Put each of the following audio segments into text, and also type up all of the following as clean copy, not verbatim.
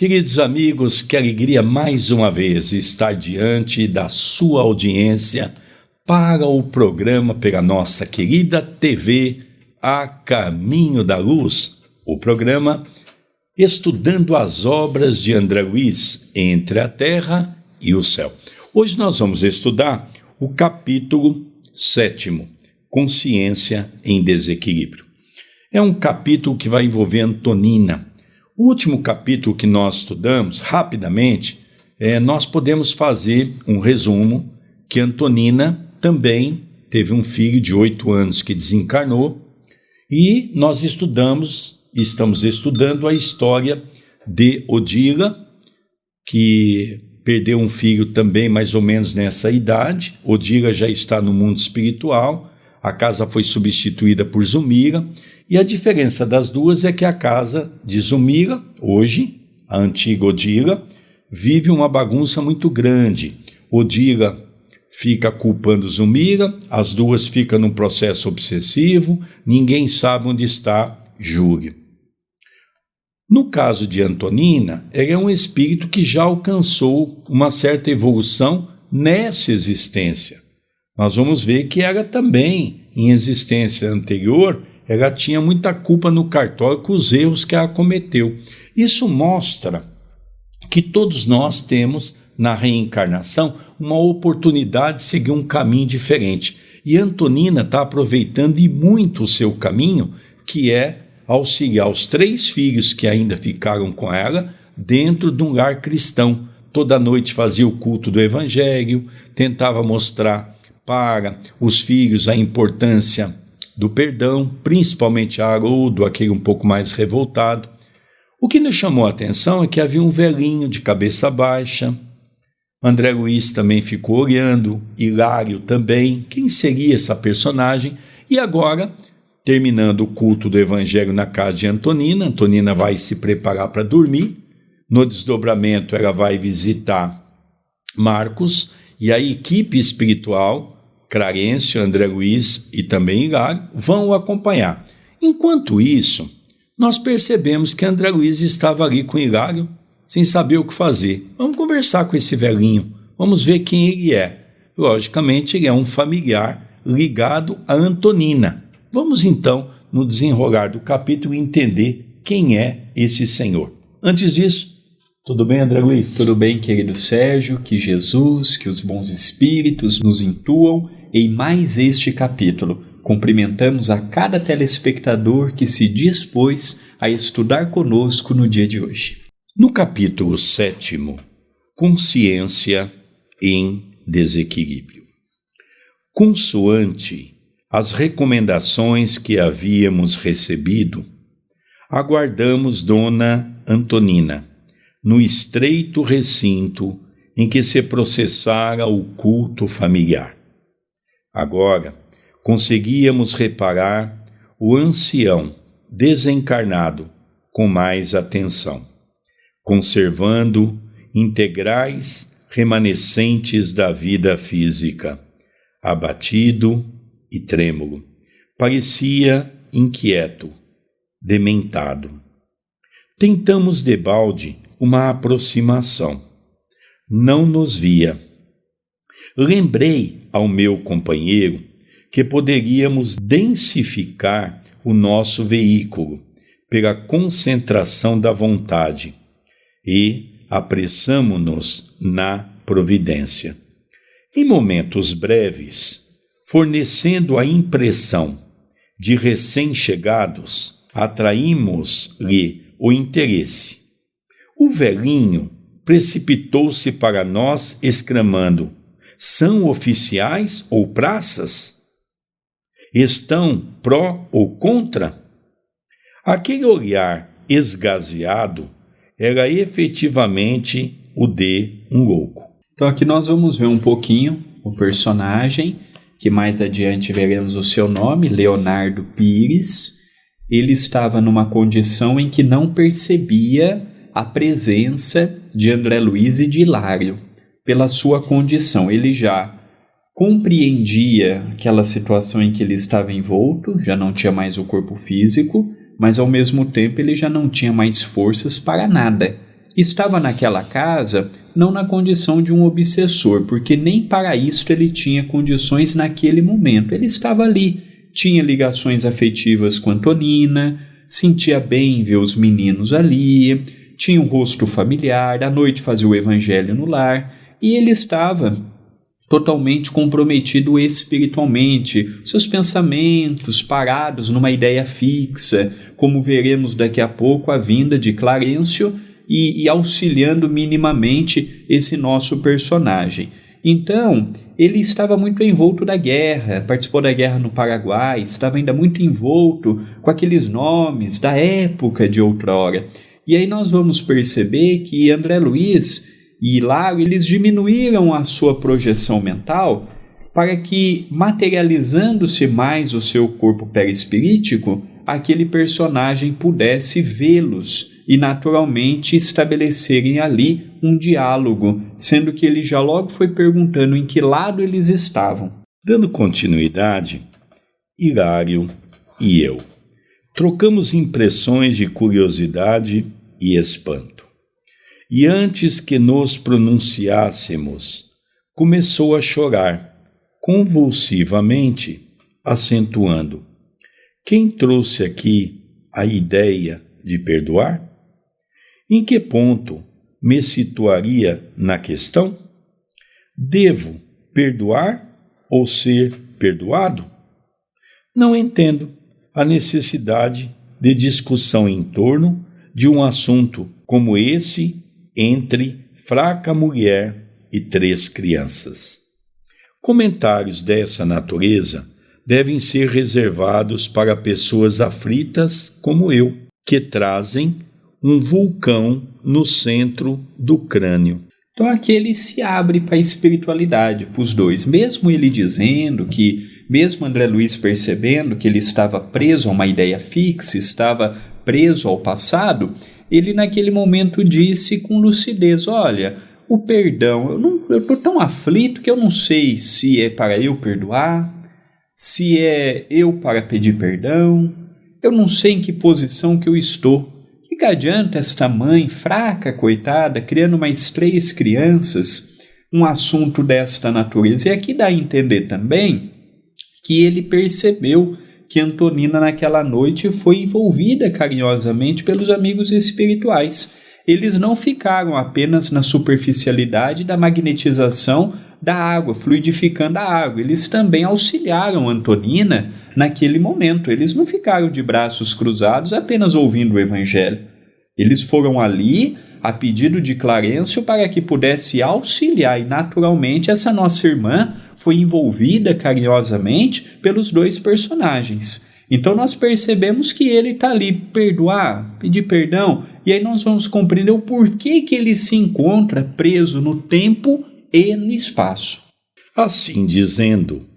Queridos amigos, que alegria mais uma vez estar diante da sua audiência para o programa pela nossa querida TV A Caminho da Luz, o programa estudando as obras de André Luiz entre a terra e o céu. Hoje nós vamos estudar o capítulo 7, Consciência em Desequilíbrio. É um capítulo que vai envolver Antonina. O último capítulo que nós estudamos, rapidamente, nós podemos fazer um resumo que Antonina também teve um filho de 8 anos que desencarnou e nós estamos estudando a história de Odila, que perdeu um filho também mais ou menos nessa idade. Odila já está no mundo espiritual, a casa foi substituída por Zumira, e a diferença das duas é que a casa de Zumira, hoje, a antiga Odila, vive uma bagunça muito grande. Odila fica culpando Zumira, as duas ficam num processo obsessivo, ninguém sabe onde está Júlio. No caso de Antonina, ela é um espírito que já alcançou uma certa evolução nessa existência. Nós vamos ver que ela também, em existência anterior, ela tinha muita culpa no cartório com os erros que ela cometeu. Isso mostra que todos nós temos, na reencarnação, uma oportunidade de seguir um caminho diferente. E Antonina está aproveitando e muito o seu caminho, que é auxiliar os 3 filhos que ainda ficaram com ela dentro de um lar cristão. Toda noite fazia o culto do Evangelho, tentava mostrar para os filhos a importância do perdão, principalmente a Haroldo, aquele um pouco mais revoltado. O que nos chamou a atenção é que havia um velhinho de cabeça baixa. André Luiz também ficou olhando, Hilário também, quem seria essa personagem? E agora, terminando o culto do Evangelho na casa de Antonina, Antonina vai se preparar para dormir. No desdobramento, ela vai visitar Marcos e a equipe espiritual, Clarencio, André Luiz e também Hilário, vão o acompanhar. Enquanto isso, nós percebemos que André Luiz estava ali com Hilário, sem saber o que fazer. Vamos conversar com esse velhinho, vamos ver quem ele é. Logicamente, ele é um familiar ligado a Antonina. Vamos então, no desenrolar do capítulo, entender quem é esse senhor. Antes disso, tudo bem, André Luiz? Tudo bem, querido Sérgio, que Jesus, que os bons espíritos nos intuam em mais este capítulo. Cumprimentamos a cada telespectador que se dispôs a estudar conosco no dia de hoje. No capítulo 7, Consciência em Desequilíbrio. Consoante as recomendações que havíamos recebido, aguardamos Dona Antonina no estreito recinto em que se processara o culto familiar. Agora, conseguíamos reparar o ancião desencarnado com mais atenção, conservando integrais remanescentes da vida física, abatido e trêmulo. Parecia inquieto, dementado. Tentamos debalde uma aproximação. Não nos via. Lembrei ao meu companheiro que poderíamos densificar o nosso veículo pela concentração da vontade e apressamo-nos na providência. Em momentos breves, fornecendo a impressão de recém-chegados, atraímos-lhe o interesse. O velhinho precipitou-se para nós, exclamando: são oficiais ou praças? Estão pró ou contra? Aquele olhar esgazeado era efetivamente o de um louco. Então aqui nós vamos ver um pouquinho o personagem, que mais adiante veremos o seu nome, Leonardo Pires. Ele estava numa condição em que não percebia a presença de André Luiz e de Hilário. Pela sua condição, ele já compreendia aquela situação em que ele estava envolto, já não tinha mais o corpo físico, mas ao mesmo tempo ele já não tinha mais forças para nada. estava naquela casa não na condição de um obsessor, porque nem para isto ele tinha condições naquele momento. Ele estava ali, tinha ligações afetivas com Antonina, sentia bem ver os meninos ali, tinha um rosto familiar, à noite fazia o evangelho no lar, e ele estava totalmente comprometido espiritualmente, seus pensamentos parados numa ideia fixa, como veremos daqui a pouco a vinda de Clarencio e auxiliando minimamente esse nosso personagem. Então, ele estava muito envolto da guerra, participou da guerra no Paraguai, estava ainda muito envolto com aqueles nomes da época de outrora. E aí nós vamos perceber que André Luiz e Hilário, eles diminuíram a sua projeção mental para que, materializando-se mais o seu corpo perispirítico, aquele personagem pudesse vê-los e naturalmente estabelecerem ali um diálogo, sendo que ele já logo foi perguntando em que lado eles estavam. Dando continuidade, Hilário e eu trocamos impressões de curiosidade e espanto. E antes que nos pronunciássemos, começou a chorar, convulsivamente, acentuando: quem trouxe aqui a ideia de perdoar? Em que ponto me situaria na questão? Devo perdoar ou ser perdoado? Não entendo a necessidade de discussão em torno de um assunto como esse entre fraca mulher e 3 crianças. Comentários dessa natureza devem ser reservados para pessoas aflitas como eu, que trazem um vulcão no centro do crânio. Então aqui ele se abre para a espiritualidade, para os dois. Mesmo ele dizendo que, mesmo André Luiz percebendo que ele estava preso a uma ideia fixa, estava preso ao passado, ele naquele momento disse com lucidez: olha, o perdão, eu estou tão aflito que eu não sei se é para eu perdoar, se é eu para pedir perdão, eu não sei em que posição que eu estou. Que adianta esta mãe fraca, coitada, criando mais 3 crianças, um assunto desta natureza? E aqui dá a entender também que ele percebeu que Antonina naquela noite foi envolvida carinhosamente pelos amigos espirituais. Eles não ficaram apenas na superficialidade da magnetização da água, fluidificando a água. Eles também auxiliaram Antonina naquele momento. Eles não ficaram de braços cruzados apenas ouvindo o evangelho. Eles foram ali a pedido de Clarencio para que pudesse auxiliar, e naturalmente essa nossa irmã foi envolvida carinhosamente pelos 2 personagens. Então nós percebemos que ele está ali, perdoar, pedir perdão, e aí nós vamos compreender o porquê que ele se encontra preso no tempo e no espaço. Assim dizendo,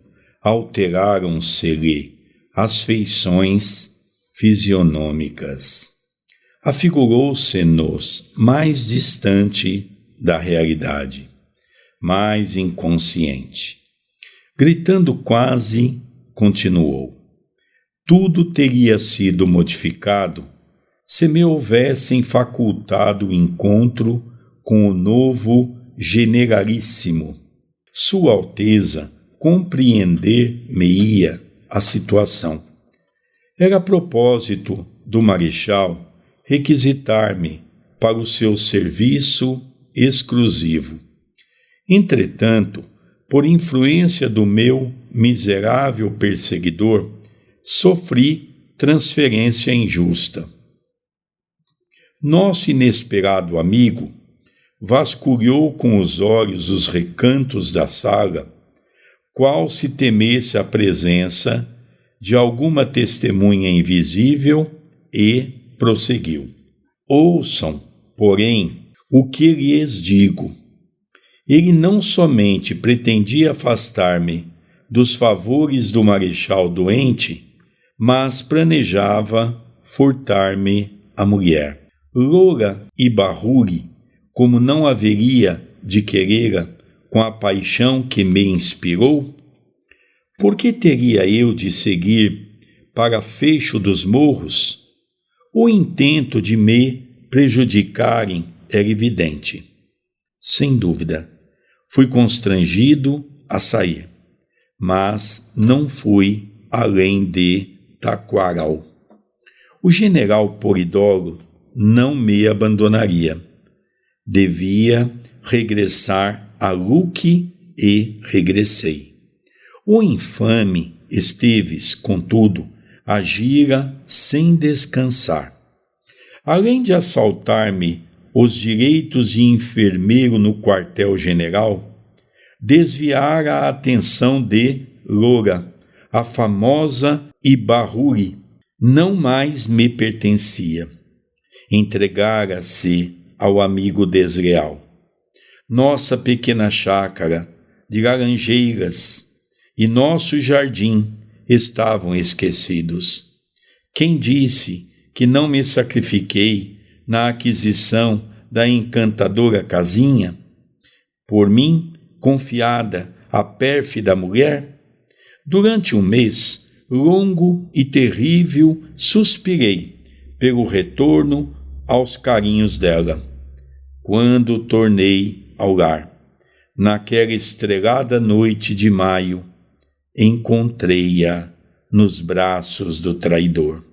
alteraram-se-lhe as feições fisionômicas. Afigurou-se-nos mais distante da realidade, mais inconsciente. Gritando quase, continuou: tudo teria sido modificado se me houvessem facultado o encontro com o novo generalíssimo. Sua Alteza compreender-me-ia a situação. Era propósito do Marechal requisitar-me para o seu serviço exclusivo. Entretanto, por influência do meu miserável perseguidor, sofri transferência injusta. Nosso inesperado amigo vasculhou com os olhos os recantos da sala, qual se temesse a presença de alguma testemunha invisível, e prosseguiu: ouçam, porém, o que lhes digo. Ele não somente pretendia afastar-me dos favores do marechal doente, mas planejava furtar-me a mulher. Loura e barrure, como não haveria de querê-la com a paixão que me inspirou? Por que teria eu de seguir para fecho dos morros o intento de me prejudicarem era evidente. Sem dúvida, fui constrangido a sair, mas não fui além de Taquaral. O general Polidoro não me abandonaria. Devia regressar a Luque e regressei. O infame Esteves, contudo, agira sem descansar. Além de assaltar-me os direitos de enfermeiro no quartel-general, desviara a atenção de Loura, a famosa Ibarruri, não mais me pertencia. Entregara-se ao amigo desleal. Nossa pequena chácara de laranjeiras e nosso jardim estavam esquecidos. Quem disse que não me sacrifiquei na aquisição da encantadora casinha? Por mim, confiada à pérfida mulher? Durante um mês, longo e terrível, suspirei pelo retorno aos carinhos dela. Quando tornei ao lar, naquela estrelada noite de maio, encontrei-a nos braços do traidor.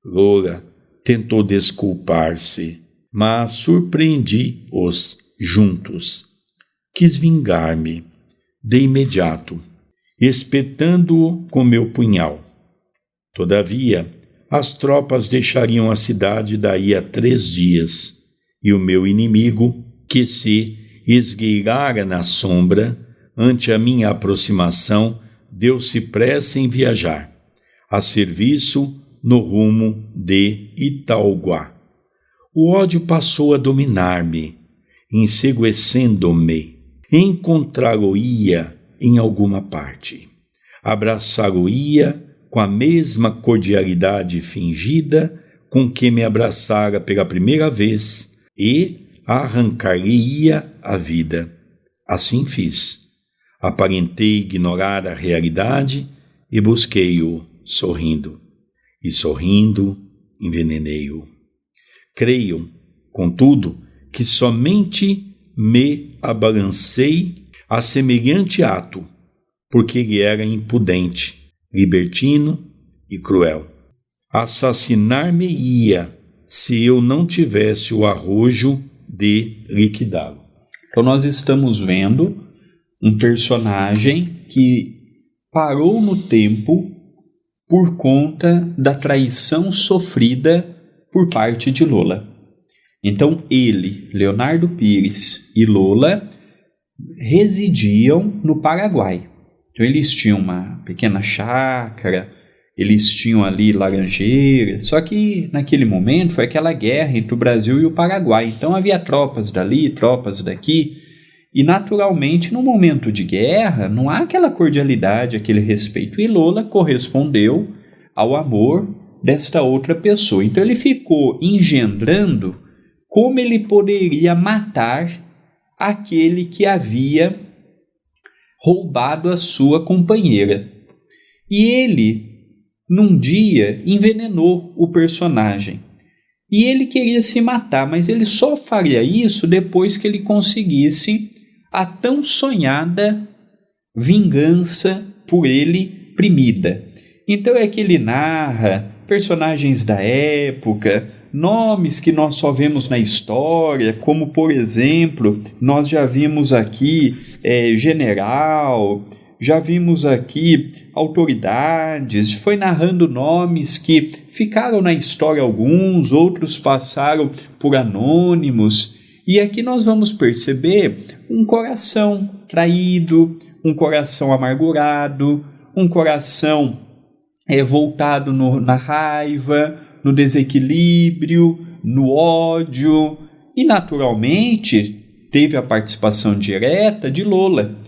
Loura tentou desculpar-se, mas surpreendi-os juntos. Quis vingar-me de imediato, espetando-o com meu punhal. Todavia, as tropas deixariam a cidade daí a 3 dias, e o meu inimigo, que se esgueirara na sombra, ante a minha aproximação, deu-se pressa em viajar, a serviço no rumo de Itaúguá. O ódio passou a dominar-me, enseguecendo-me. Encontrá-lo-ia em alguma parte. Abraçá-lo-ia com a mesma cordialidade fingida com que me abraçara pela primeira vez e arrancar-lhe-ia a vida. Assim fiz. Aparentei ignorar a realidade e busquei-o sorrindo. E sorrindo, envenenei-o. Creio, contudo, que somente me abalancei a semelhante ato, porque ele era impudente, libertino e cruel. Assassinar-me-ia se eu não tivesse o arrojo de liquidá-lo. Então nós estamos vendo um personagem que parou no tempo por conta da traição sofrida por parte de Lola. Então ele, Leonardo Pires e Lola residiam no Paraguai. Então eles tinham uma pequena chácara, eles tinham ali laranjeiras, só que naquele momento foi aquela guerra entre o Brasil e o Paraguai. Então havia tropas dali, tropas daqui, e naturalmente no momento de guerra não há aquela cordialidade, aquele respeito. E Lola correspondeu ao amor desta outra pessoa. Então ele ficou engendrando como ele poderia matar aquele que havia roubado a sua companheira. E ele, num dia, envenenou o personagem. E ele queria se matar, mas ele só faria isso depois que ele conseguisse a tão sonhada vingança por ele primida. Então é que ele narra personagens da época, nomes que nós só vemos na história, como por exemplo, nós já vimos aqui general, já vimos aqui autoridades, foi narrando nomes que ficaram na história alguns, outros passaram por anônimos, e aqui nós vamos perceber um coração traído, um coração amargurado, um coração voltado na raiva, no desequilíbrio, no ódio, e naturalmente teve a participação direta de Lola.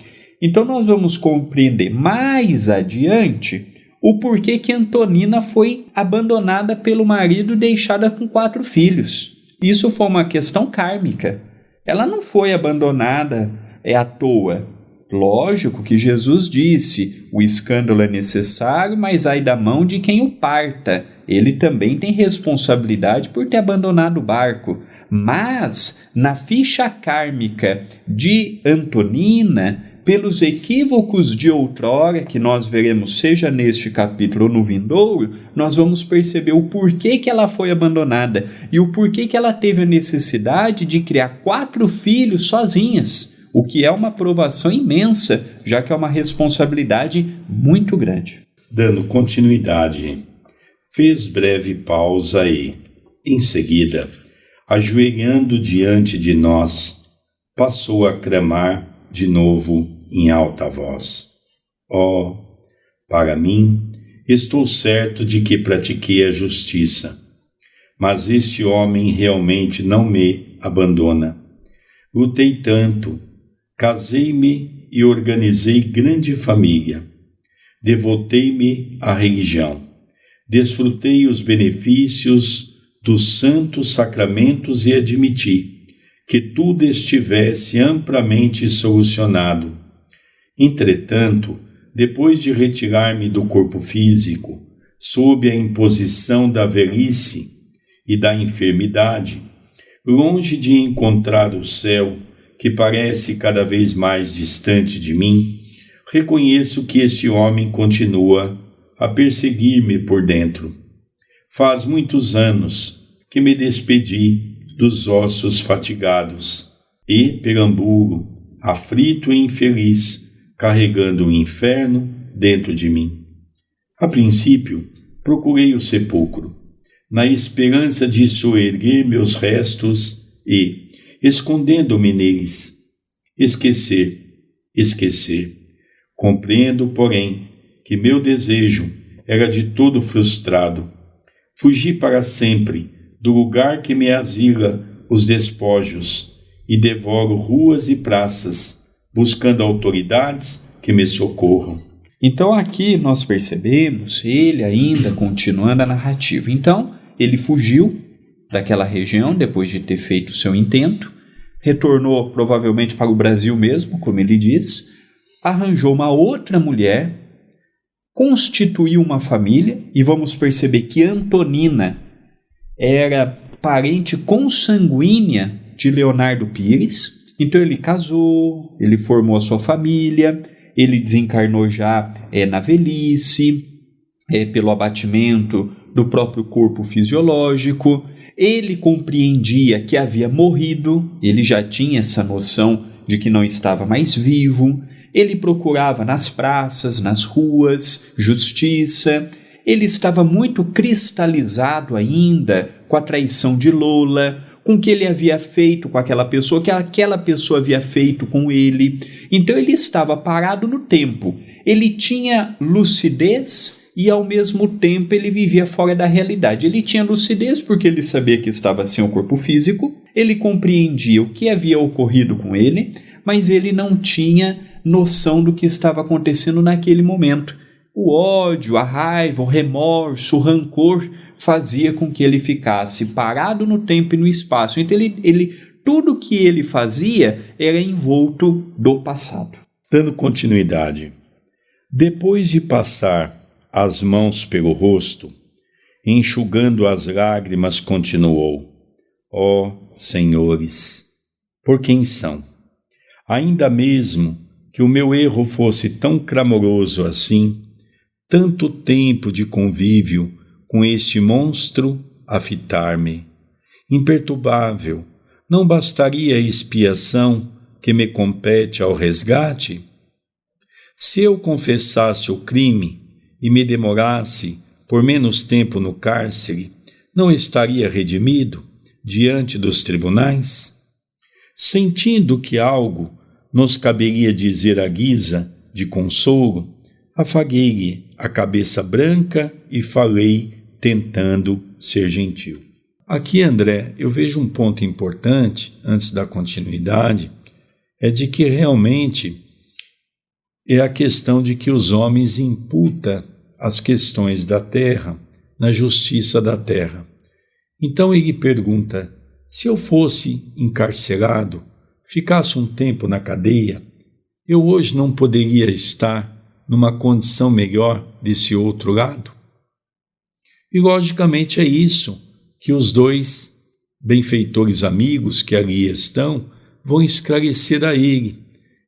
Então nós vamos compreender mais adiante o porquê que Antonina foi abandonada pelo marido e deixada com 4 filhos. Isso foi uma questão kármica. Ela não foi abandonada à toa. Lógico que Jesus disse, o escândalo é necessário, mas ai da mão de quem o parta. Ele também tem responsabilidade por ter abandonado o barco. Mas, na ficha kármica de Antonina, pelos equívocos de outrora, que nós veremos seja neste capítulo ou no vindouro, nós vamos perceber o porquê que ela foi abandonada e o porquê que ela teve a necessidade de criar 4 filhos sozinhas, o que é uma provação imensa, já que é uma responsabilidade muito grande. Dando continuidade, fez breve pausa e, em seguida, ajoelhando diante de nós, passou a clamar de novo em alta voz: ó, para mim, estou certo de que pratiquei a justiça, mas este homem realmente não me abandona. Lutei tanto, casei-me e organizei grande família. Devotei-me à religião. Desfrutei os benefícios dos santos sacramentos e admiti que tudo estivesse amplamente solucionado. Entretanto, depois de retirar-me do corpo físico, sob a imposição da velhice e da enfermidade, longe de encontrar o céu, que parece cada vez mais distante de mim, reconheço que este homem continua a perseguir-me por dentro. Faz muitos anos que me despedi dos ossos fatigados e perambulo, aflito e infeliz, carregando o inferno dentro de mim. A princípio, procurei o sepulcro, na esperança de soerguer meus restos e, escondendo-me neles, esquecer. Compreendo, porém, que meu desejo era de todo frustrado. Fugi para sempre do lugar que me asila os despojos e devoro ruas e praças, buscando autoridades que me socorram. Então aqui nós percebemos ele ainda continuando a narrativa. Então ele fugiu daquela região depois de ter feito o seu intento, retornou provavelmente para o Brasil mesmo, como ele diz, arranjou uma outra mulher, constituiu uma família, e vamos perceber que Antonina era parente consanguínea de Leonardo Pires. Então ele casou, ele formou a sua família, ele desencarnou já na velhice, pelo abatimento do próprio corpo fisiológico. Ele compreendia que havia morrido, ele já tinha essa noção de que não estava mais vivo. Ele procurava nas praças, nas ruas, justiça. Ele estava muito cristalizado ainda com a traição de Lola, com o que ele havia feito com aquela pessoa, que aquela pessoa havia feito com ele. Então ele estava parado no tempo. Ele tinha lucidez e ao mesmo tempo ele vivia fora da realidade. Ele tinha lucidez porque ele sabia que estava sem o corpo físico, ele compreendia o que havia ocorrido com ele, mas ele não tinha noção do que estava acontecendo naquele momento. O ódio, a raiva, o remorso, o rancor fazia com que ele ficasse parado no tempo e no espaço. Então tudo que ele fazia era envolto do passado. Dando continuidade, depois de passar as mãos pelo rosto, enxugando as lágrimas, continuou: ó senhores, por quem são? Ainda mesmo que o meu erro fosse tão clamoroso assim, tanto tempo de convívio com este monstro a fitar-me. Imperturbável, não bastaria a expiação que me compete ao resgate? Se eu confessasse o crime e me demorasse por menos tempo no cárcere, não estaria redimido diante dos tribunais? Sentindo que algo nos caberia dizer à guisa de consolo, afaguei-lhe a cabeça branca e falei, tentando ser gentil. Aqui, André, eu vejo um ponto importante, antes da continuidade, é de que realmente é a questão de que os homens imputam as questões da terra na justiça da terra. Então ele pergunta: se eu fosse encarcerado, ficasse um tempo na cadeia, eu hoje não poderia estar numa condição melhor desse outro lado? E logicamente é isso que os dois benfeitores amigos que ali estão vão esclarecer a ele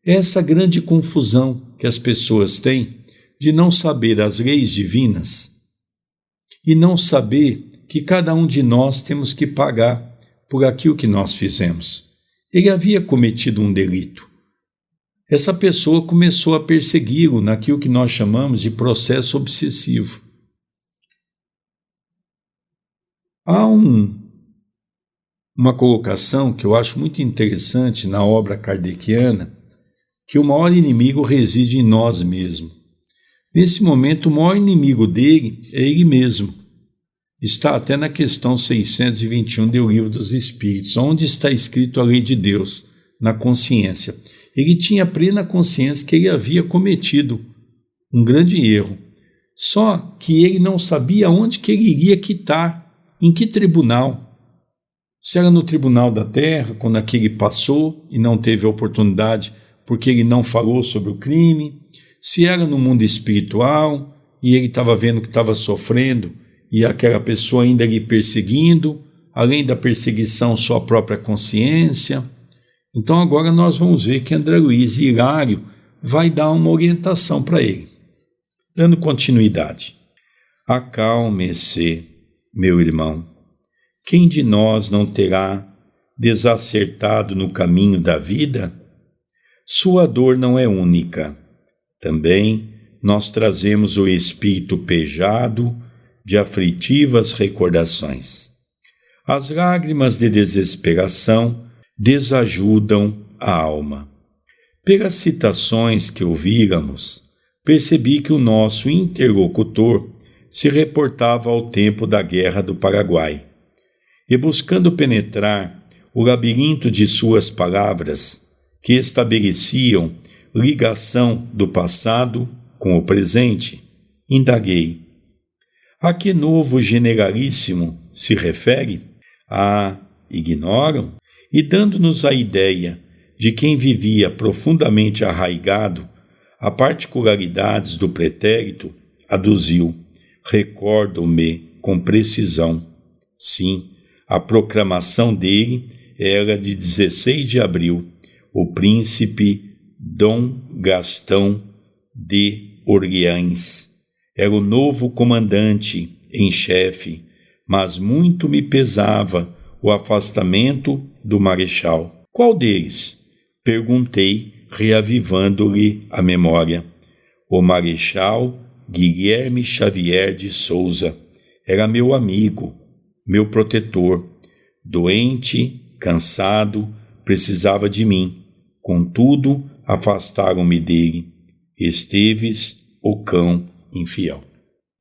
essa grande confusão que as pessoas têm de não saber as leis divinas e não saber que cada um de nós temos que pagar por aquilo que nós fizemos. Ele havia cometido um delito. Essa pessoa começou a persegui-lo naquilo que nós chamamos de processo obsessivo. Há uma colocação que eu acho muito interessante na obra kardeciana, que o maior inimigo reside em nós mesmos. Nesse momento, o maior inimigo dele é ele mesmo. Está até na questão 621 do Livro dos Espíritos, onde está escrito a lei de Deus, na consciência. Ele tinha plena consciência que ele havia cometido um grande erro, só que ele não sabia onde que ele iria quitar, em que tribunal. Se era no tribunal da terra, quando aquele passou e não teve a oportunidade porque ele não falou sobre o crime, se era no mundo espiritual e ele estava vendo que estava sofrendo e aquela pessoa ainda lhe perseguindo, além da perseguição sua própria consciência. Então agora nós vamos ver que André Luiz e Hilário vai dar uma orientação para ele. Dando continuidade. Acalme-se, meu irmão. Quem de nós não terá desacertado no caminho da vida? Sua dor não é única. Também nós trazemos o espírito pejado de aflitivas recordações. As lágrimas de desesperação desajudam a alma. Pelas citações que ouvíramos, percebi que o nosso interlocutor se reportava ao tempo da Guerra do Paraguai, e buscando penetrar o labirinto de suas palavras, que estabeleciam ligação do passado com o presente, indaguei: a que novo generalíssimo se refere? Ignoram? E dando-nos a ideia de quem vivia profundamente arraigado a particularidades do pretérito, aduziu: recordo-me com precisão. Sim, a proclamação dele era de 16 de abril, o príncipe Dom Gastão de Orleans. Era o novo comandante em chefe, mas muito me pesava o afastamento do marechal. Qual deles? Perguntei, reavivando-lhe a memória. O marechal Guilherme Xavier de Souza era meu amigo, meu protetor. Doente, cansado, precisava de mim. Contudo, afastaram-me dele. Esteves, o cão infiel.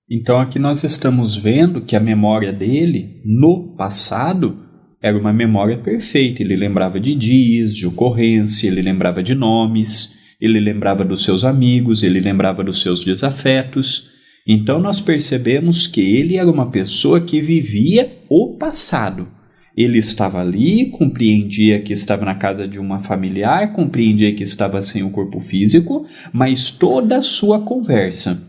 Então aqui nós estamos vendo que a memória dele, no passado, era uma memória perfeita. Ele lembrava de dias, de ocorrência, ele lembrava de nomes, ele lembrava dos seus amigos, ele lembrava dos seus desafetos. Então nós percebemos que ele era uma pessoa que vivia o passado. Ele estava ali, compreendia que estava na casa de uma familiar, compreendia que estava sem o corpo físico, mas toda a sua conversa,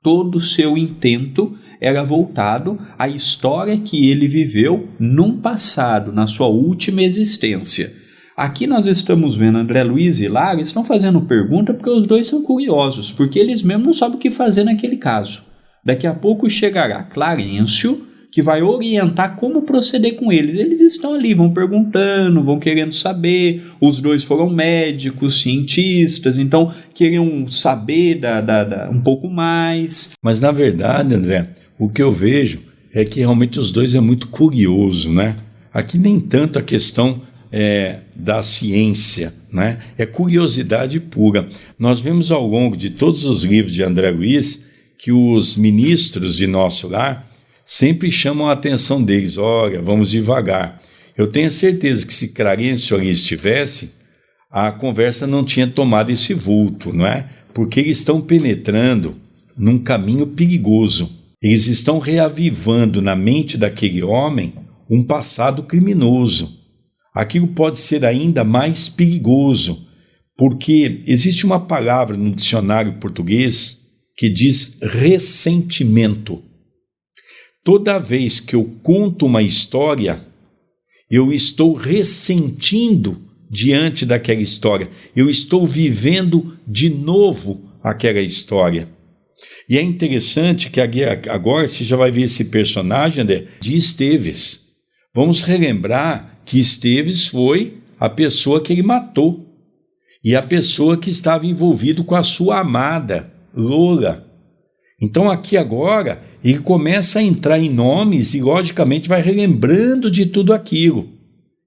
todo o seu intento era voltado à história que ele viveu num passado, na sua última existência. Aqui nós estamos vendo André Luiz e Hilário estão fazendo pergunta porque os dois são curiosos, porque eles mesmos não sabem o que fazer naquele caso. Daqui a pouco chegará Clarencio, que vai orientar como proceder com eles. Eles estão ali, vão perguntando, vão querendo saber. Os dois foram médicos, cientistas, então queriam saber um pouco mais. Mas na verdade, André, o que eu vejo é que realmente os dois é muito curioso, né? Aqui nem tanto a questão da ciência, né? É curiosidade pura. Nós vemos ao longo de todos os livros de André Luiz que os ministros de nosso lar sempre chamam a atenção deles. Olha, vamos devagar. Eu tenho certeza que se Clarencio ali estivesse, a conversa não tinha tomado esse vulto, não é? Porque eles estão penetrando num caminho perigoso. Eles estão reavivando na mente daquele homem um passado criminoso. Aquilo pode ser ainda mais perigoso, porque existe uma palavra no dicionário português que diz ressentimento. Toda vez que eu conto uma história, Eu estou ressentindo diante daquela história. Eu estou vivendo de novo aquela história. E é interessante que agora você já vai ver esse personagem, André, de Esteves. Vamos relembrar que Esteves foi a pessoa que ele matou. E a pessoa que estava envolvida com a sua amada, Lola. Então aqui agora ele começa a entrar em nomes e logicamente vai relembrando de tudo aquilo.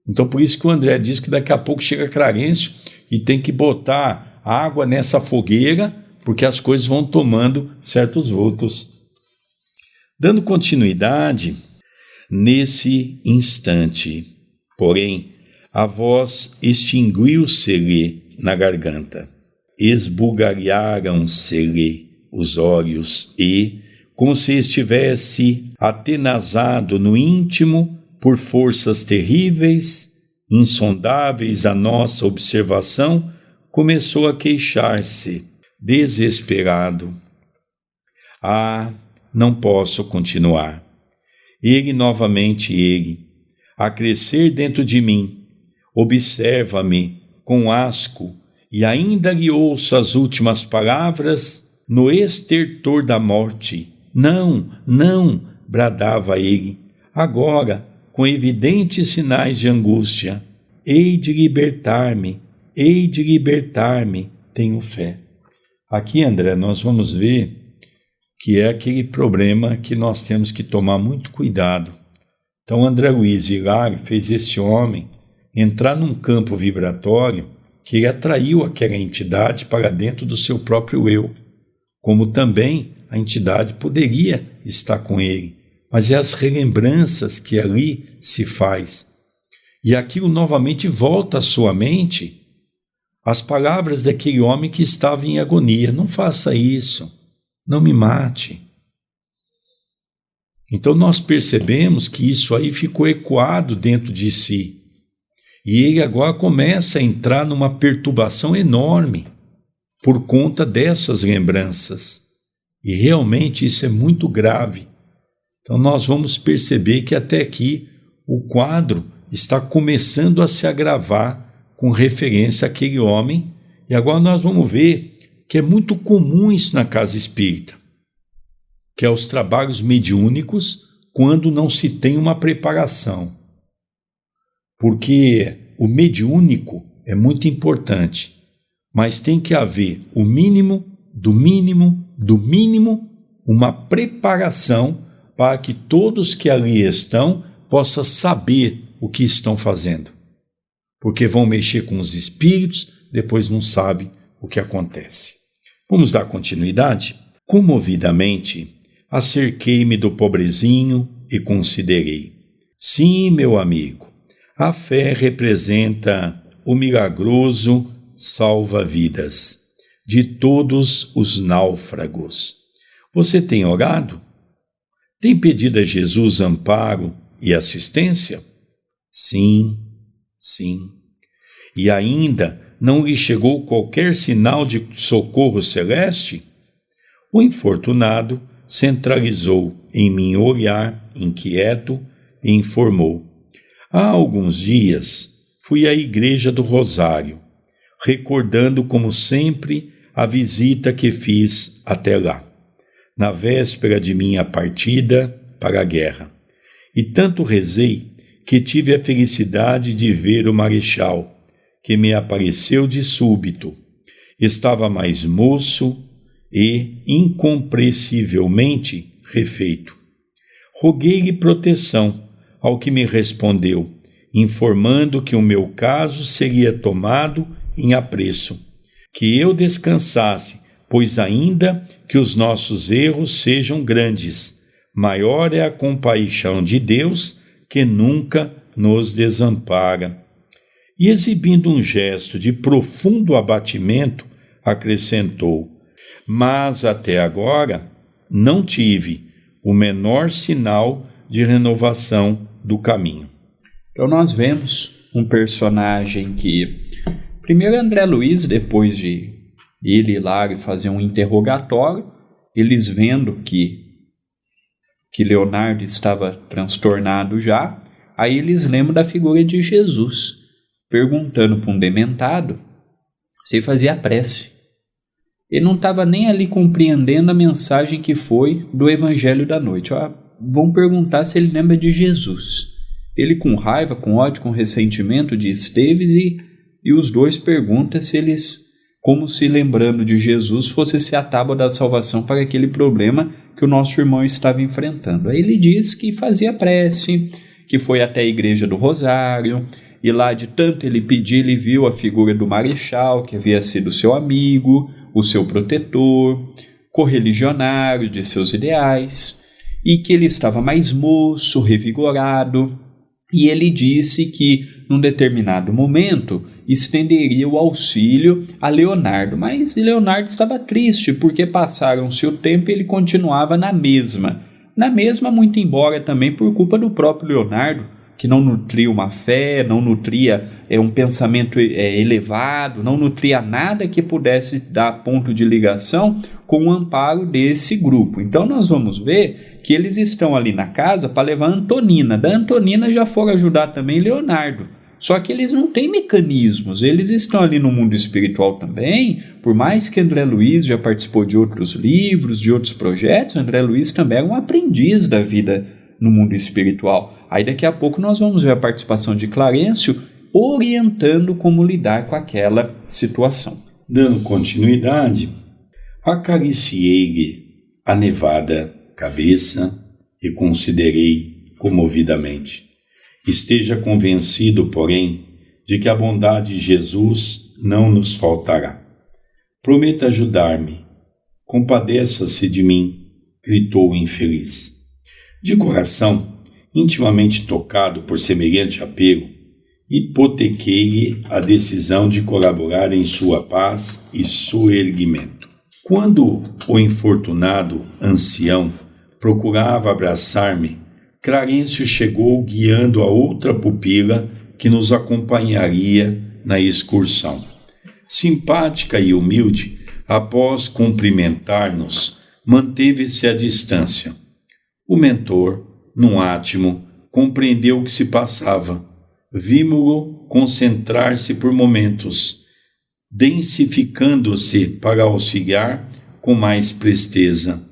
Então por isso que o André diz que daqui a pouco chega Clarencio e tem que botar água nessa fogueira, porque as coisas vão tomando certos vultos. Dando continuidade, nesse instante, porém, a voz extinguiu-se-lhe na garganta, esbugalharam-se-lhe os olhos e, como se estivesse atenazado no íntimo por forças terríveis, insondáveis à nossa observação, começou a queixar-se, desesperado. Ah, não posso continuar. Ele, a crescer dentro de mim, observa-me com asco e ainda lhe ouço as últimas palavras no estertor da morte. Não, não, bradava ele, agora, com evidentes sinais de angústia. Hei de libertar-me, tenho fé. Aqui, André, nós vamos ver que é aquele problema que nós temos que tomar muito cuidado. Então, André Luiz Hilário fez esse homem entrar num campo vibratório que ele atraiu aquela entidade para dentro do seu próprio eu, como também a entidade poderia estar com ele, mas é as relembranças que ali se faz. E aquilo novamente volta à sua mente as palavras daquele homem que estava em agonia. Não faça isso, não me mate. Então nós percebemos que isso aí ficou ecoado dentro de si. E ele agora começa a entrar numa perturbação enorme por conta dessas lembranças. E realmente isso é muito grave. Então nós vamos perceber que até aqui o quadro está começando a se agravar com referência àquele homem. E agora nós vamos ver que é muito comum isso na casa espírita, que é os trabalhos mediúnicos quando não se tem uma preparação. Porque o mediúnico é muito importante, mas tem que haver o mínimo, do mínimo, uma preparação para que todos que ali estão possam saber o que estão fazendo. Porque vão mexer com os espíritos, depois não sabem o que acontece. Vamos dar continuidade? Comovidamente, acerquei-me do pobrezinho e considerei. Sim, meu amigo, a fé representa o milagroso salva-vidas de todos os náufragos. Você tem orado? Tem pedido a Jesus amparo e assistência? Sim. E ainda não lhe chegou qualquer sinal de socorro celeste? O infortunado centralizou em mim o olhar inquieto e informou. Há alguns dias fui à Igreja do Rosário, recordando como sempre a visita que fiz até lá, na véspera de minha partida para a guerra. E tanto rezei que tive a felicidade de ver o marechal, que me apareceu de súbito. Estava mais moço e incompreensivelmente refeito. Roguei-lhe proteção, ao que me respondeu, informando que o meu caso seria tomado em apreço, que eu descansasse, pois ainda que os nossos erros sejam grandes, maior é a compaixão de Deus, que nunca nos desampara. E exibindo um gesto de profundo abatimento, acrescentou, mas até agora não tive o menor sinal de renovação do caminho. Então nós vemos um personagem que, primeiro André Luiz, depois de ele ir lá e fazer um interrogatório, eles vendo que Leonardo estava transtornado já, Aí eles lembram da figura de Jesus, perguntando para um dementado se ele fazia prece. Ele não estava nem ali compreendendo a mensagem que foi do Evangelho da noite. Vão perguntar se ele lembra de Jesus. Ele, com raiva, com ódio, com ressentimento, diz: Esteves, e os dois perguntam se eles, como se lembrando de Jesus, fosse ser a tábua da salvação para aquele problema que o nosso irmão estava enfrentando. Aí ele diz que fazia prece, que foi até a igreja do Rosário, e lá de tanto ele pedir, ele viu a figura do marechal, que havia sido seu amigo, o seu protetor, correligionário de seus ideais, e que ele estava mais moço, revigorado, e ele disse que, num determinado momento, estenderia o auxílio a Leonardo, mas Leonardo estava triste, porque passaram-se o tempo e ele continuava na mesma, muito embora também por culpa do próprio Leonardo, que não nutria uma fé, não nutria um pensamento elevado, não nutria nada que pudesse dar ponto de ligação com o amparo desse grupo. Então nós vamos ver que eles estão ali na casa para levar a Antonina. Da Antonina já foram ajudar também Leonardo. Só que eles não têm mecanismos, eles estão ali no mundo espiritual também, por mais que André Luiz já participou de outros livros, de outros projetos, André Luiz também é um aprendiz da vida no mundo espiritual. Aí daqui a pouco nós vamos ver a participação de Clarencio orientando como lidar com aquela situação. Dando continuidade, acariciei-lhe a nevada cabeça e considerei comovidamente. Esteja convencido, porém, de que a bondade de Jesus não nos faltará. Prometa ajudar-me. Compadeça-se de mim, gritou o infeliz. De coração, intimamente tocado por semelhante apelo, hipotequei-lhe a decisão de colaborar em sua paz e soerguimento. Quando o infortunado ancião procurava abraçar-me, Clarencio chegou guiando a outra pupila que nos acompanharia na excursão. Simpática e humilde, após cumprimentar-nos, manteve-se à distância. O mentor, num átimo, compreendeu o que se passava. Vimo-lo concentrar-se por momentos, densificando-se para auxiliar com mais presteza.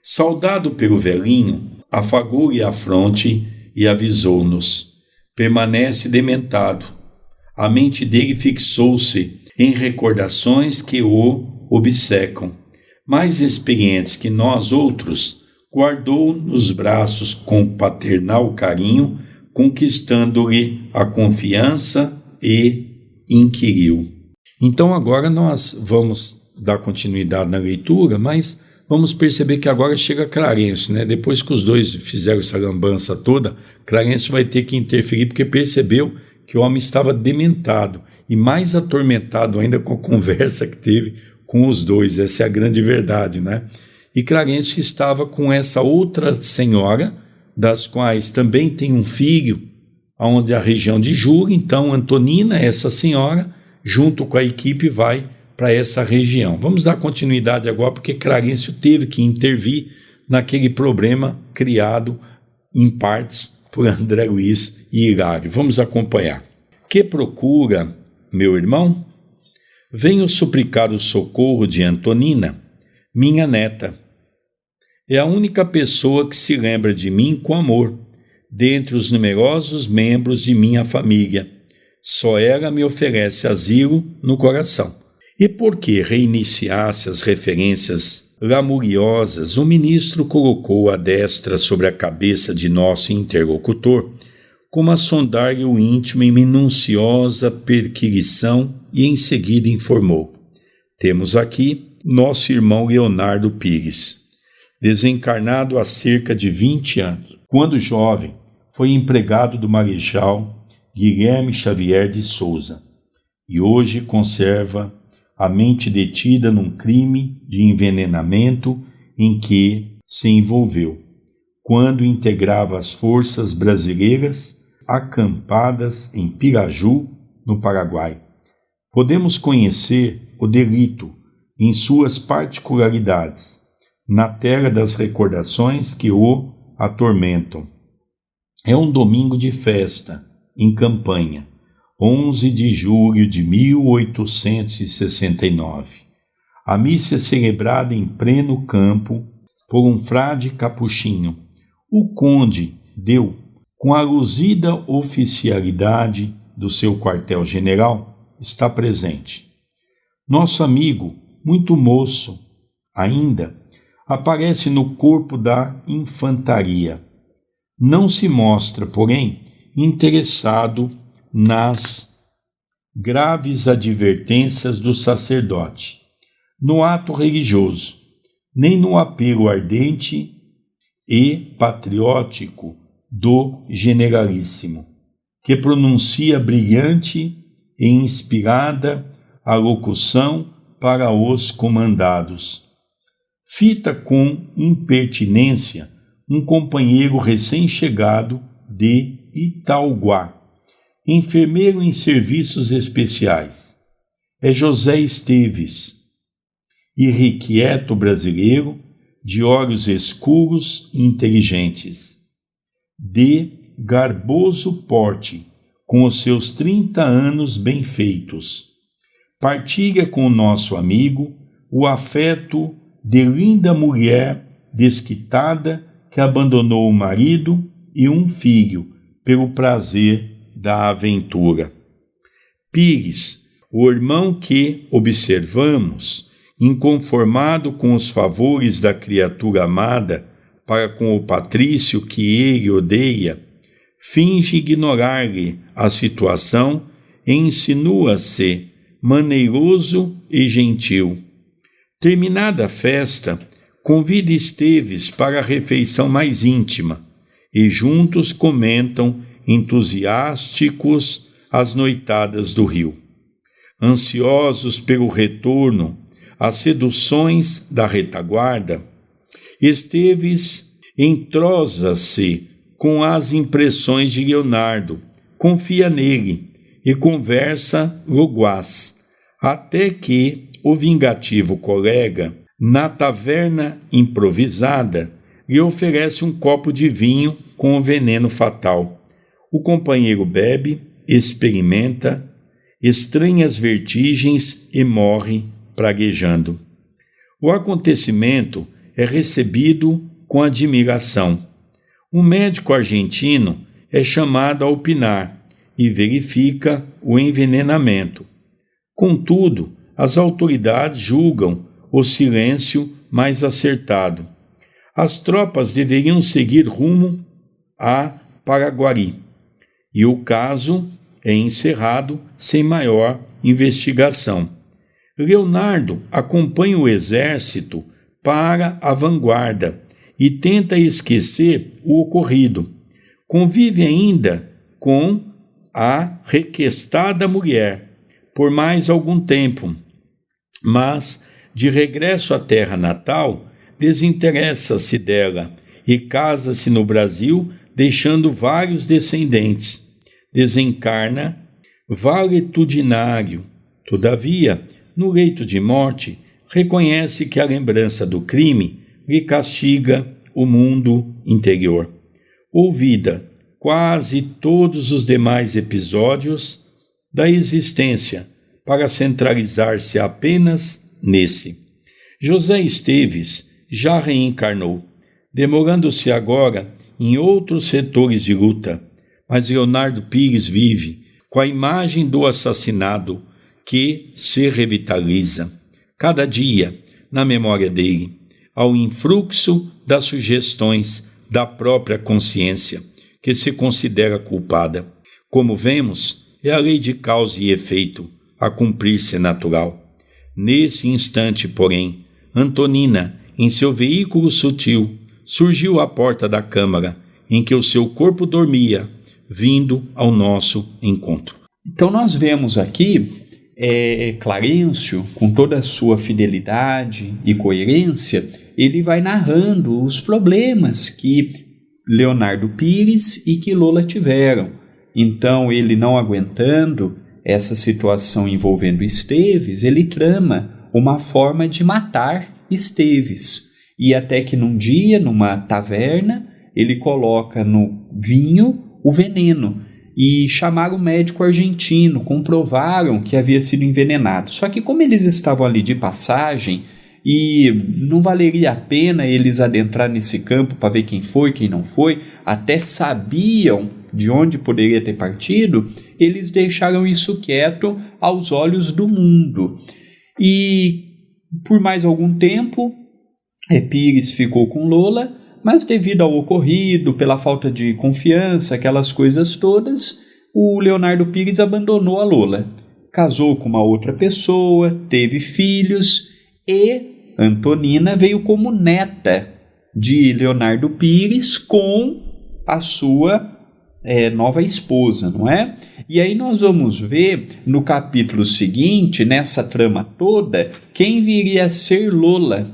Saudado pelo velhinho, afagou-lhe a fronte e avisou-nos: permanece dementado. A mente dele fixou-se em recordações que o obcecam. Mais experientes que nós outros, guardou nos braços com paternal carinho, conquistando-lhe a confiança e inquiriu. Então agora nós vamos dar continuidade na leitura, mas vamos perceber que agora chega Clarencio, né? Depois que os dois fizeram essa lambança toda, Clarencio vai ter que interferir porque percebeu que o homem estava dementado e mais atormentado ainda com a conversa que teve com os dois. Essa é a grande verdade, né? E Clarencio estava com essa outra senhora, das quais também tem um filho, onde a região de Jura. Então Antonina, essa senhora, junto com a equipe, vai para essa região. Vamos dar continuidade agora, porque Clarencio teve que intervir naquele problema criado em partes por André Luiz e Hilário. Vamos acompanhar. Que procura, meu irmão? Venho suplicar o socorro de Antonina, minha neta. É a única pessoa que se lembra de mim com amor, dentre os numerosos membros de minha família. Só ela me oferece asilo no coração. E porque reiniciasse as referências lamuriosas, o ministro colocou a destra sobre a cabeça de nosso interlocutor, como a sondar-lhe o íntimo em minuciosa perquisição, e em seguida informou: temos aqui nosso irmão Leonardo Pires, desencarnado há cerca de 20 anos. Quando jovem, foi empregado do marechal Guilherme Xavier de Souza, e hoje conserva a mente detida num crime de envenenamento em que se envolveu, quando integrava as forças brasileiras acampadas em Piraju, no Paraguai. Podemos conhecer o delito em suas particularidades, na terra das recordações que o atormentam. É um domingo de festa, em Campanha, 11 de julho de 1869. A missa é celebrada em pleno campo por um frade capuchinho. O conde deu, com a luzida oficialidade do seu quartel-general, está presente. Nosso amigo, muito moço ainda, aparece no corpo da infantaria. Não se mostra, porém, interessado nas graves advertências do sacerdote, no ato religioso, nem no apelo ardente e patriótico do generalíssimo, que pronuncia brilhante e inspirada a locução para os comandados. Fita com impertinência um companheiro recém-chegado de Itaúguá, enfermeiro em serviços especiais. É José Esteves, irrequieto brasileiro, de olhos escuros e inteligentes, de garboso porte, com os seus 30 anos bem feitos. Partilha com o nosso amigo o afeto de linda mulher desquitada que abandonou o marido e um filho pelo prazer da aventura. Pires, o irmão que observamos, inconformado com os favores da criatura amada para com o patrício que ele odeia, finge ignorar-lhe a situação e insinua-se maneiroso e gentil. Terminada a festa, convida Esteves para a refeição mais íntima e juntos comentam entusiásticos as noitadas do rio. Ansiosos pelo retorno às seduções da retaguarda, Esteves entrosa-se com as impressões de Leonardo, confia nele e conversa loquaz, até que o vingativo colega, na taverna improvisada, lhe oferece um copo de vinho com o veneno fatal. O companheiro bebe, experimenta, estranha as vertigens e morre praguejando. O acontecimento é recebido com admiração. Um médico argentino é chamado a opinar e verifica o envenenamento. Contudo, as autoridades julgam o silêncio mais acertado. As tropas deveriam seguir rumo a Paraguari, e o caso é encerrado sem maior investigação. Leonardo acompanha o exército para a vanguarda e tenta esquecer o ocorrido. Convive ainda com a requestada mulher por mais algum tempo, mas, de regresso à terra natal, desinteressa-se dela e casa-se no Brasil, deixando vários descendentes. Desencarna valetudinário. Todavia, no leito de morte, reconhece que a lembrança do crime lhe castiga o mundo interior. Ouvida quase todos os demais episódios da existência para centralizar-se apenas nesse. José Esteves já reencarnou, demorando-se agora em outros setores de luta, mas Leonardo Pires vive com a imagem do assassinado que se revitaliza, cada dia, na memória dele, ao influxo das sugestões da própria consciência, que se considera culpada. Como vemos, é a lei de causa e efeito a cumprir-se natural. Nesse instante, porém, Antonina, em seu veículo sutil, surgiu à porta da câmara em que o seu corpo dormia, vindo ao nosso encontro. Então nós vemos aqui Clarencio, com toda a sua fidelidade e coerência, ele vai narrando os problemas que Leonardo Pires e que Lola tiveram. Então ele, não aguentando essa situação envolvendo Esteves, ele trama uma forma de matar Esteves. E até que num dia, numa taverna, ele coloca no vinho o veneno. E chamaram o médico argentino, comprovaram que havia sido envenenado. Só que como eles estavam ali de passagem e não valeria a pena eles adentrar nesse campo para ver quem foi, quem não foi, até sabiam de onde poderia ter partido, eles deixaram isso quieto aos olhos do mundo. E por mais algum tempo, Pires ficou com Lola, mas devido ao ocorrido, pela falta de confiança, aquelas coisas todas, o Leonardo Pires abandonou a Lola. Casou com uma outra pessoa, teve filhos e Antonina veio como neta de Leonardo Pires com a sua nova esposa, não é? E aí nós vamos ver no capítulo seguinte, nessa trama toda, quem viria a ser Lola.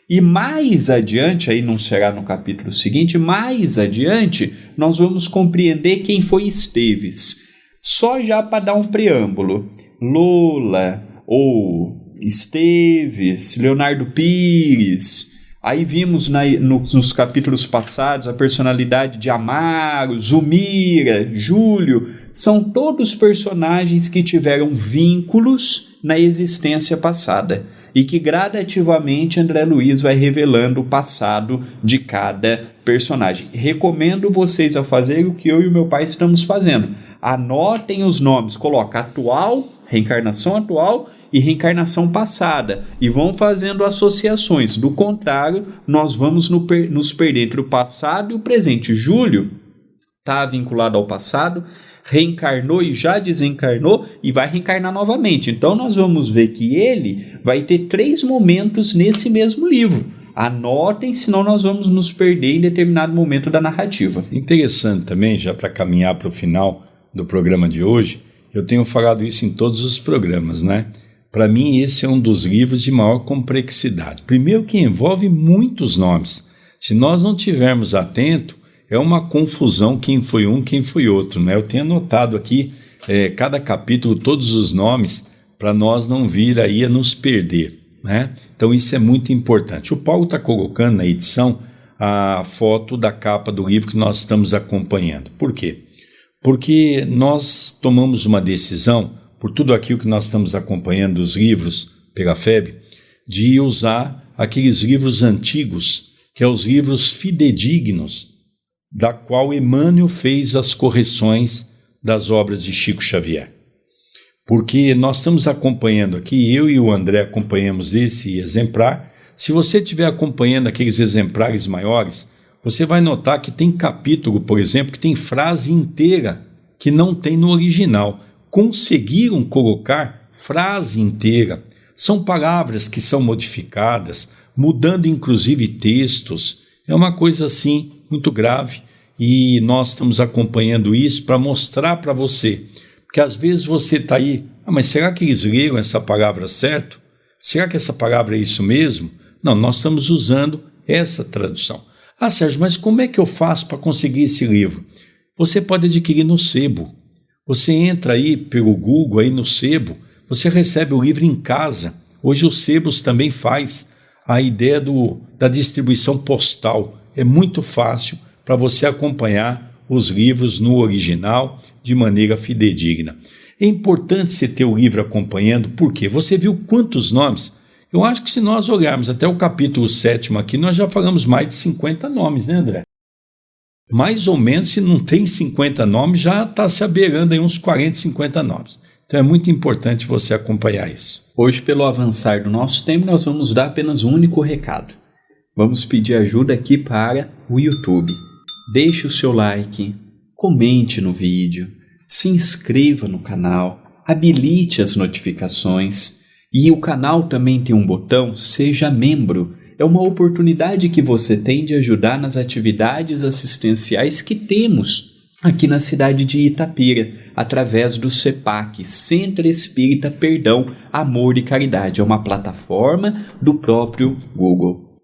E mais adiante, aí não será no capítulo seguinte, mais adiante nós vamos compreender quem foi Esteves. Só já para dar um preâmbulo, Lola ou Esteves, Leonardo Pires, aí vimos nos capítulos passados a personalidade de Amaro, Zumira, Júlio, são todos personagens que tiveram vínculos na existência passada. E que gradativamente André Luiz vai revelando o passado de cada personagem. Recomendo vocês a fazerem o que eu e o meu pai estamos fazendo. Anotem os nomes, coloca atual, reencarnação atual e reencarnação passada. E vão fazendo associações. Do contrário, nós vamos nos perder entre o passado e o presente. Júlio está vinculado ao passado, reencarnou e já desencarnou e vai reencarnar novamente. Então nós vamos ver que ele vai ter 3 momentos nesse mesmo livro. Anotem, senão nós vamos nos perder em determinado momento da narrativa. Interessante também, já para caminhar para o final do programa de hoje, eu tenho falado isso em todos os programas, né? Para mim esse é um dos livros de maior complexidade. Primeiro que envolve muitos nomes. Se nós não tivermos atento, é uma confusão quem foi um, quem foi outro, né? Eu tenho anotado aqui cada capítulo, todos os nomes, para nós não vir aí a nos perder, né? Então isso é muito importante. O Paulo está colocando na edição a foto da capa do livro que nós estamos acompanhando. Por quê? Porque nós tomamos uma decisão, por tudo aquilo que nós estamos acompanhando dos livros pela FEB, de usar aqueles livros antigos, que são os livros fidedignos, da qual Emmanuel fez as correções das obras de Chico Xavier. Porque nós estamos acompanhando aqui, eu e o André acompanhamos esse exemplar. Se você estiver acompanhando aqueles exemplares maiores, você vai notar que tem capítulo, por exemplo, que tem frase inteira que não tem no original. Conseguiram colocar frase inteira. São palavras que são modificadas, mudando inclusive textos. É uma coisa assim muito grave e nós estamos acompanhando isso para mostrar para você, porque às vezes você está aí, mas será que eles leram essa palavra certo? Será que essa palavra é isso mesmo? Não, nós estamos usando essa tradução. Ah, Sérgio, mas como é que eu faço para conseguir esse livro? Você pode adquirir no sebo. Você entra aí pelo Google, aí no sebo, você recebe o livro em casa. Hoje o sebos também faz a ideia da distribuição postal. É muito fácil para você acompanhar os livros no original de maneira fidedigna. É importante você ter o livro acompanhando, porque você viu quantos nomes? Eu acho que se nós olharmos até o capítulo 7 aqui, nós já falamos mais de 50 nomes, né, André? Mais ou menos, se não tem 50 nomes, já está se abeirando aí uns 40, 50 nomes. Então é muito importante você acompanhar isso. Hoje, pelo avançar do nosso tempo, nós vamos dar apenas um único recado. Vamos pedir ajuda aqui para o YouTube. Deixe o seu like, comente no vídeo, se inscreva no canal, habilite as notificações e o canal também tem um botão Seja Membro. É uma oportunidade que você tem de ajudar nas atividades assistenciais que temos aqui na cidade de Itapira, através do CEPAC, Centro Espírita Perdão, Amor e Caridade. É uma plataforma do próprio Google.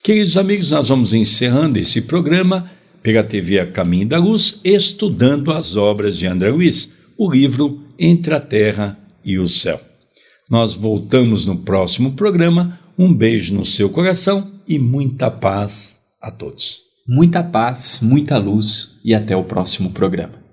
Queridos amigos, nós vamos encerrando esse programa pela TV A Caminho da Luz, estudando as obras de André Luiz, o livro Entre a Terra e o Céu. Nós voltamos no próximo programa. Um beijo no seu coração e muita paz a todos. Muita paz, muita luz e até o próximo programa.